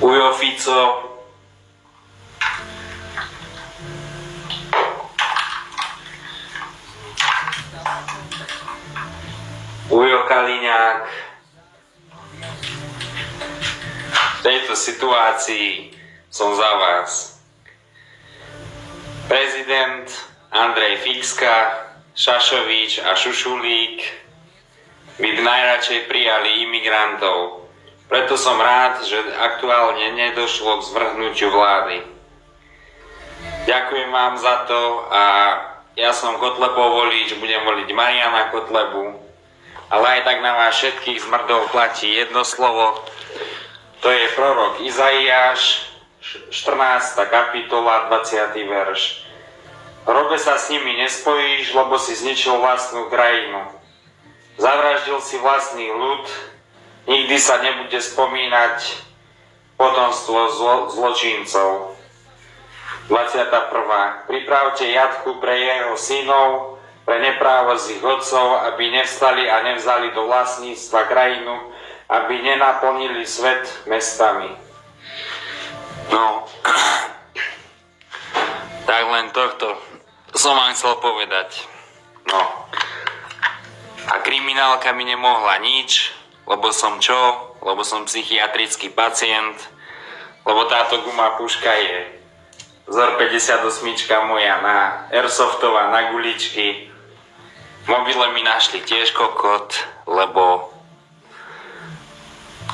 Ujo Fico, Ujo Kaliňák. V tejto situácii som za vás. Prezident Andrej Fiska, Šašovič a Šušulík by najradšej prijali imigrantov. Preto som rád, že aktuálne nedošlo k zvrhnutiu vlády. Ďakujem vám za to a ja som Kotlebov volič, budem voliť Mariana Kotlebu, ale aj tak na vás všetkých zmrdov platí jedno slovo, to je prorok Izaiáš, 14. kapitola, 20. verš. Robe sa s nimi nespojíš, lebo si zničil vlastnú krajinu. Zavraždil si vlastný ľud, nikdy sa nebude spomínať potomstvo zločincov. 21. Pripravte jatku pre jeho synov, pre neprávosť ich otcov, aby nevstali a nevzali do vlastníctva krajinu, aby nenaplnili svet mestami. No, tak len tohto som vám chcel povedať. No, a kriminálka mi nemohla nič, lebo som čo? Lebo som psychiatrický pacient, lebo táto guma puška je vzor 58 moja na Airsoftová na guličky. V mobile mi našli tiež kokot, lebo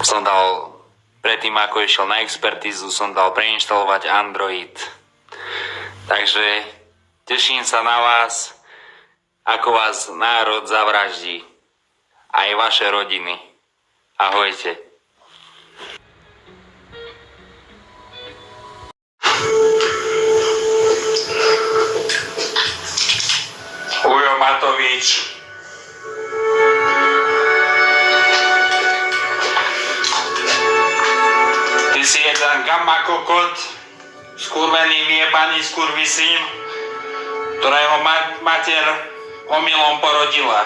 som dal, predtým ako išiel na expertízu, som dal preinštalovať Android. Takže teším sa na vás, ako vás národ zavraždí. Aj vaše rodiny. Ahojte. Ujo Matovič. Ty si jeden gamma kokot, skurvený vyjebaný skurvisín, ktorého mater omylom porodila.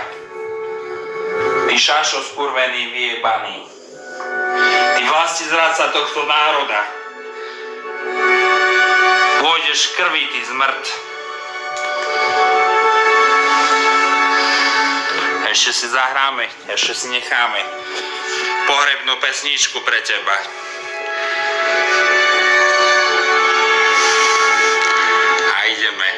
Ty šašo skurvený vyjebaný. Ty vlasti zradca tohto národa. Pôjdeš v krvi, ty zmrt. Ešte si zahráme, ešte si necháme pohrebnú pesničku pre teba. A ideme.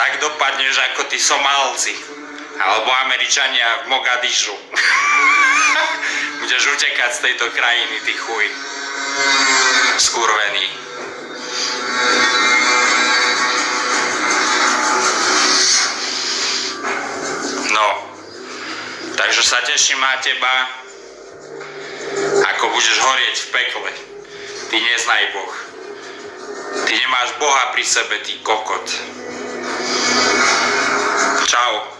Tak dopadneš ako tí Somálci alebo Američania v Mogadišu. Budeš utekať z tejto krajiny, ty chuj. Skurvený. No. Takže sa teším na teba, ako budeš horieť v pekle. Ty neznaj Boh. Ty nemáš Boha pri sebe, ty kokot. Čau.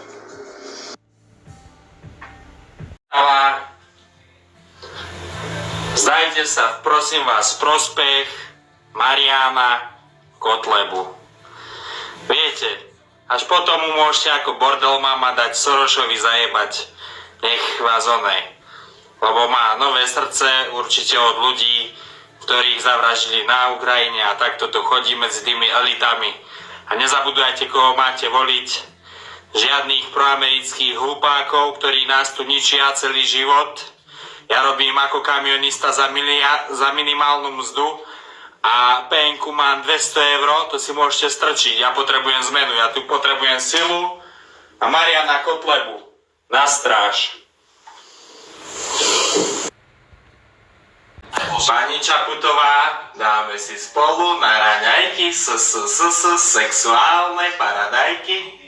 Zdajte sa, prosím vás, v prospech Mariana Kotlebu. Viete, až potom mu môžete ako bordel mama dať Sorošovi zajebať. Nech vás onej. Lebo má nové srdce určite od ľudí, ktorých zavraždili na Ukrajine a takto to chodí medzi tými elitami. A nezabudujte, koho máte voliť. Žiadnych proamerických hlupákov, ktorí nás tu ničia celý život. Ja robím ako kamionista za minimálnu mzdu a penku mám 200 €, to si môžete strčiť. Ja potrebujem zmenu, ja tu potrebujem silu a Mariana Kotlebu na stráž. Pani Čaputová, dáme si spolu na raňajky sexuálne paradajky.